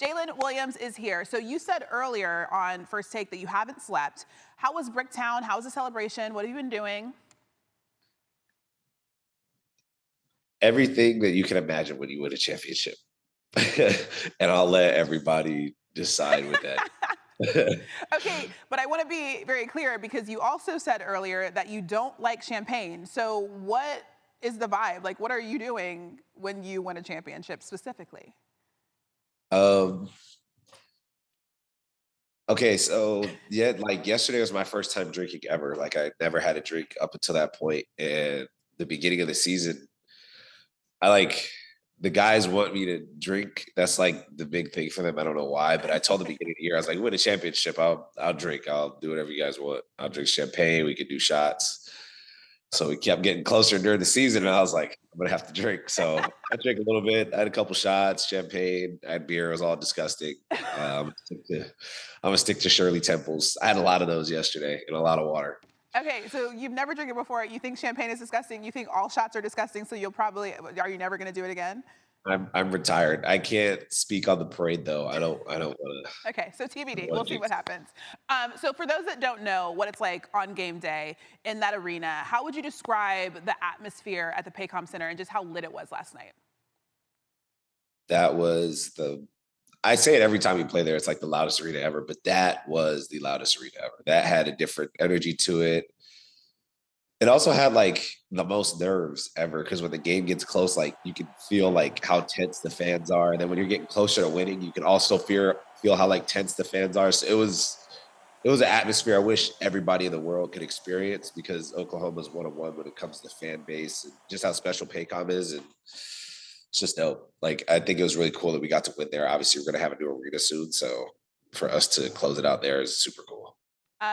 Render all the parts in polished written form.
Jalen Williams is here. So you said earlier on First Take that you haven't slept. How was Bricktown? How was the celebration? What have you been doing? Everything that you can imagine when you win a championship. And I'll let everybody decide with that. Okay, but I want to be very clear because you also said earlier that you don't like champagne. So what is the vibe? Like, what are you doing when you win a championship specifically? Okay, so yeah, like yesterday was my first time drinking ever. Like I never had a drink up until that point. And the beginning of the season, the guys want me to drink. That's like the big thing for them. I don't know why, but I told the beginning of the year, I was like, win a championship, I'll drink. I'll do whatever you guys want. I'll drink champagne. We could do shots. So we kept getting closer during the season, and I was like, I'm gonna have to drink. So I drank a little bit. I had a couple shots, champagne. I had beer. It was all disgusting. I'm gonna stick to Shirley Temples. I had a lot of those yesterday and a lot of water. Okay, so you've never drank it before. You think champagne is disgusting. You think all shots are disgusting. So are you never going to do it again? I'm retired. I can't speak on the parade though. I don't want to. Okay, so TBD. We'll see what happens. So for those that don't know what it's like on game day in that arena, how would you describe the atmosphere at the Paycom Center and just how lit it was last night? That was I say it every time we play there. It's like the loudest arena ever, but that was the loudest arena ever. That had a different energy to it. It also had like the most nerves ever because when the game gets close, like you can feel like how tense the fans are, and then when you're getting closer to winning, you can also feel how like tense the fans are. So it was an atmosphere I wish everybody in the world could experience because Oklahoma's 1-on-1 when it comes to fan base and just how special Paycom is, and it's just dope. Like I think it was really cool that we got to win there. Obviously, we're gonna have a new arena soon, so for us to close it out there is super cool.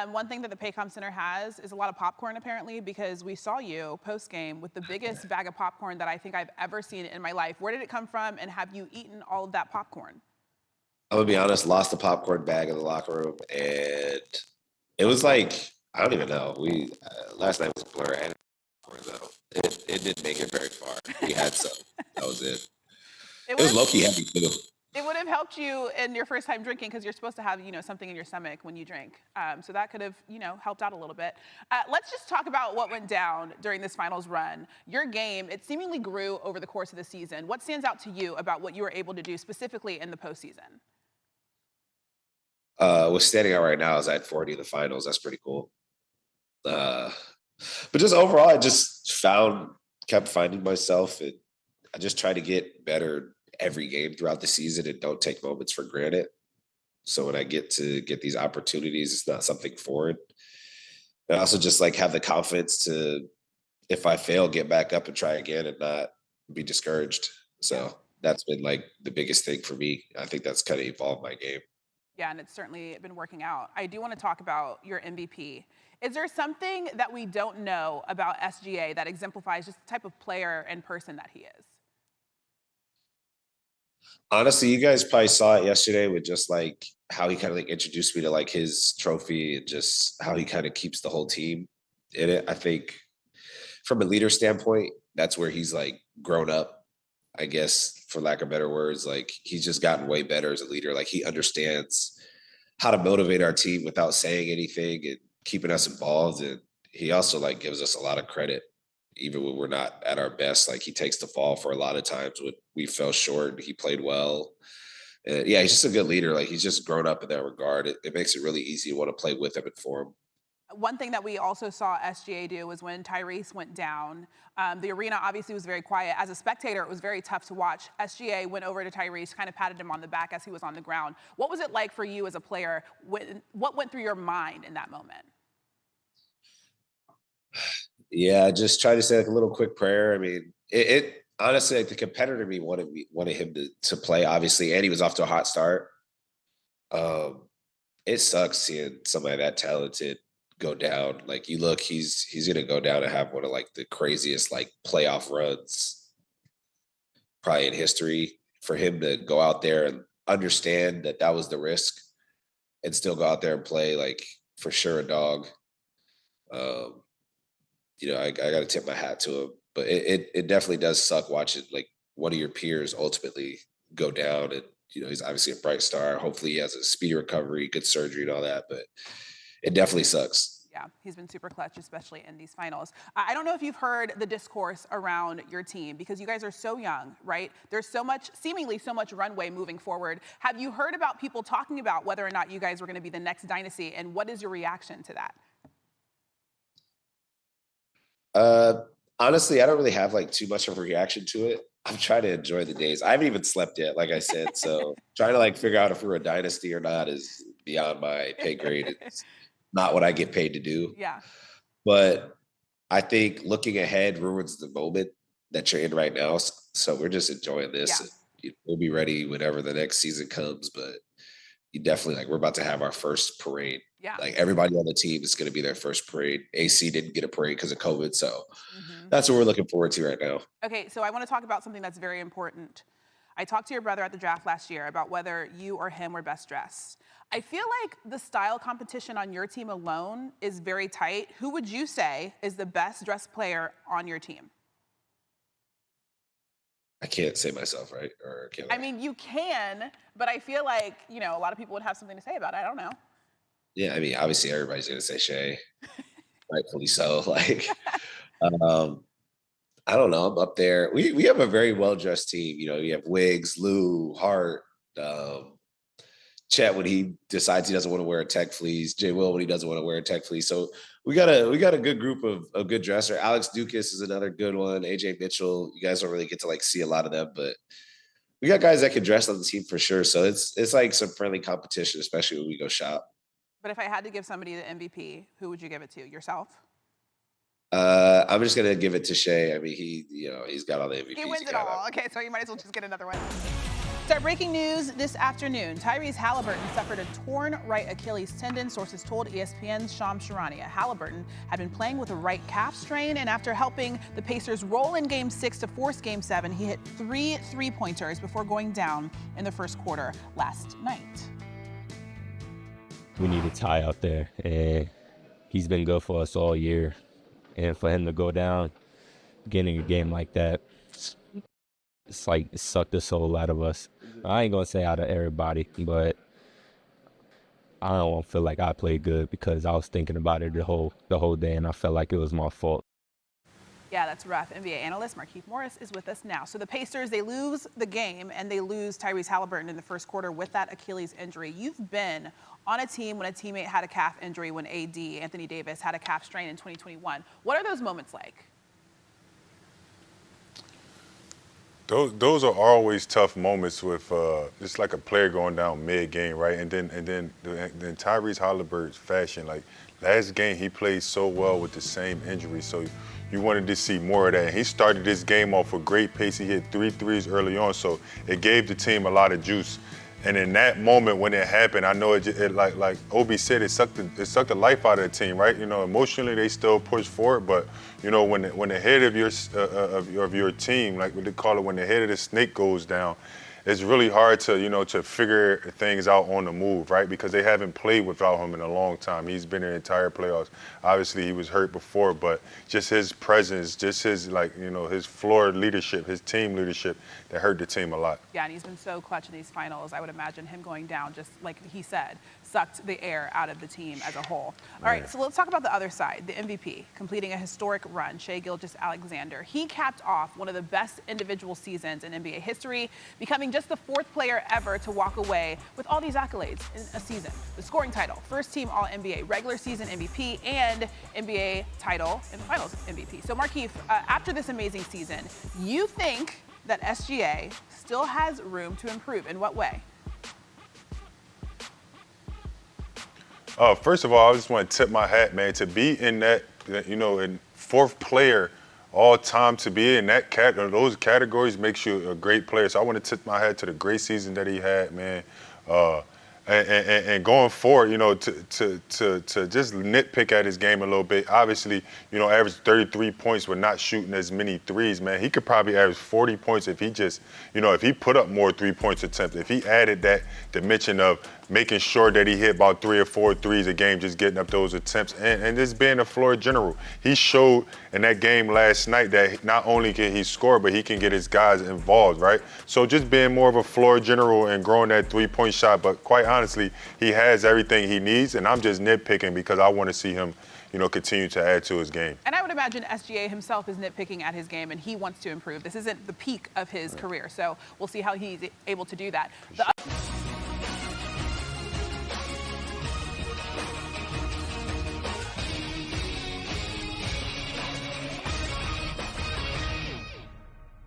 One thing that the Paycom Center has is a lot of popcorn, apparently, because we saw you post-game with the biggest bag of popcorn that I think I've ever seen in my life. Where did it come from, and have you eaten all of that popcorn? I'm gonna be honest, lost the popcorn bag in the locker room, and it was like, I don't even know. We last night was a blur, and though it didn't make it very far. We had some. That was it. It was low-key heavy too. It would have helped you in your first time drinking because you're supposed to have, something in your stomach when you drink. So that could have, helped out a little bit. Let's just talk about what went down during this finals run. Your game, it seemingly grew over the course of the season. What stands out to you about what you were able to do specifically in the postseason? What's standing out right now is I had 40 in the finals. That's pretty cool. But just overall, I just kept finding myself, and I just try to get better every game throughout the season and don't take moments for granted. So when I get these opportunities, it's not something foreign. And also just like have the confidence to, if I fail, get back up and try again and not be discouraged. So that's been like the biggest thing for me. I think that's kind of evolved my game. Yeah, and it's certainly been working out. I do want to talk about your MVP. Is there something that we don't know about SGA that exemplifies just the type of player and person that he is? Honestly, you guys probably saw it yesterday with just like how he kind of like introduced me to like his trophy and just how he kind of keeps the whole team in it. I think from a leader standpoint, that's where he's like grown up, I guess, for lack of better words. Like he's just gotten way better as a leader. Like he understands how to motivate our team without saying anything and keeping us involved. And he also like gives us a lot of credit even when we're not at our best. Like he takes the fall for a lot of times when we fell short. He played well. And yeah, he's just a good leader. Like he's just grown up in that regard. It makes it really easy to want to play with him and for him. One thing that we also saw SGA do was when Tyrese went down, the arena obviously was very quiet. As a spectator, it was very tough to watch. SGA went over to Tyrese, kind of patted him on the back as he was on the ground. What was it like for you as a player? What went through your mind in that moment? Yeah, just try to say like a little quick prayer. I mean, it honestly, like the competitor in me wanted him to play, obviously, and he was off to a hot start. It sucks seeing somebody that talented go down. Like you look, he's gonna go down and have one of like the craziest like playoff runs probably in history. For him to go out there and understand that was the risk and still go out there and play, like for sure a dog. I got to tip my hat to him, but it definitely does suck watching like one of your peers ultimately go down, and he's obviously a bright star. Hopefully he has a speedy recovery, good surgery and all that, but it definitely sucks. Yeah, he's been super clutch, especially in these finals. I don't know if you've heard the discourse around your team because you guys are so young, right? There's seemingly so much runway moving forward. Have you heard about people talking about whether or not you guys were going to be the next dynasty, and what is your reaction to that? Honestly, I don't really have like too much of a reaction to it. I'm trying to enjoy the days. I haven't even slept yet, like I said. So trying to like figure out if we're a dynasty or not is beyond my pay grade. It's not what I get paid to do. Yeah. But I think looking ahead ruins the moment that you're in right now. So we're just enjoying this. Yeah. We'll be ready whenever the next season comes. But you definitely like we're about to have our first parade. Yeah. Like everybody on the team is going to be their first parade. AC didn't get a parade because of COVID. So that's what we're looking forward to right now. Okay, so I want to talk about something that's very important. I talked to your brother at the draft last year about whether you or him were best dressed. I feel like the style competition on your team alone is very tight. Who would you say is the best dressed player on your team? I can't say myself, right? Or can I? I mean, you can, but I feel like, a lot of people would have something to say about it. I don't know. Yeah, I mean, obviously everybody's going to say Shea, rightfully so. Like, I don't know. I'm up there. We have a very well dressed team. You have Wiggs, Lou, Hart, Chet when he decides he doesn't want to wear a tech fleece, J. Will when he doesn't want to wear a tech fleece. So we got a good group of good dresser. Alex Dukas is another good one. AJ Mitchell. You guys don't really get to like see a lot of them, but we got guys that can dress on the team for sure. So it's like some friendly competition, especially when we go shop. But if I had to give somebody the MVP, who would you give it to? Yourself? I'm just gonna give it to Shea. I mean, he's got all the MVPs. He wins it all. Okay, so you might as well just get another one. Start breaking news this afternoon. Tyrese Haliburton suffered a torn right Achilles tendon, sources told ESPN's Shams Charania. Haliburton had been playing with a right calf strain, and after helping the Pacers roll in Game 6 to force Game 7, he hit 3 3-pointers before going down in the first quarter last night. We need a tie out there, and he's been good for us all year. And for him to go down, getting a game like that, it's like it sucked the soul out of us. I ain't gonna say out of everybody, but I don't feel like I played good because I was thinking about it the whole day, and I felt like it was my fault. Yeah, that's rough. NBA analyst Markieff Morris is with us now. So the Pacers, they lose the game, and they lose Tyrese Haliburton in the first quarter with that Achilles injury. You've been on a team when a teammate had a calf injury, when Anthony Davis, had a calf strain in 2021. What are those moments like? Those are always tough moments with just like a player going down mid-game, right? And then Tyrese Haliburton's fashion, like last game he played so well with the same injury, so you wanted to see more of that. And he started this game off with great pace. He hit 3 threes early on, so it gave the team a lot of juice. And in that moment when it happened, I know it like Obi said, it sucked the life out of the team, right? Emotionally they still push forward, but when the head of your team, like what they call it, when the head of the snake goes down, it's really hard to to figure things out on the move, right? Because they haven't played without him in a long time. He's been in the entire playoffs. Obviously he was hurt before, but just his presence, just his his floor leadership, his team leadership, that hurt the team a lot. Yeah, and he's been so clutch in these finals. I would imagine him going down, just like he said, sucked the air out of the team as a whole. All right, so let's talk about the other side, the MVP, completing a historic run, Shai Gilgeous-Alexander. He capped off one of the best individual seasons in NBA history, becoming just the 4th player ever to walk away with all these accolades in a season. The scoring title, first team All-NBA regular season MVP, and NBA title in the finals MVP. So Markieff, after this amazing season, you think that SGA still has room to improve. In what way? First of all, I just want to tip my hat, man, to be in that, in 4th player all time, to be in that those categories makes you a great player. So I want to tip my hat to the great season that he had, man. And going forward, to just nitpick at his game a little bit. Obviously, average 33 points with not shooting as many threes, man. He could probably average 40 points if he just, if he put up more 3-point attempts, if he added that dimension of making sure that he hit about 3 or 4 threes a game, just getting up those attempts, and just being a floor general. He showed in that game last night that not only can he score, but he can get his guys involved, right? So just being more of a floor general and growing that three-point shot, but quite honestly, he has everything he needs, and I'm just nitpicking because I want to see him, you know, continue to add to his game. And I would imagine SGA himself is nitpicking at his game, and he wants to improve. This isn't the peak of his career, so we'll see how he's able to do that.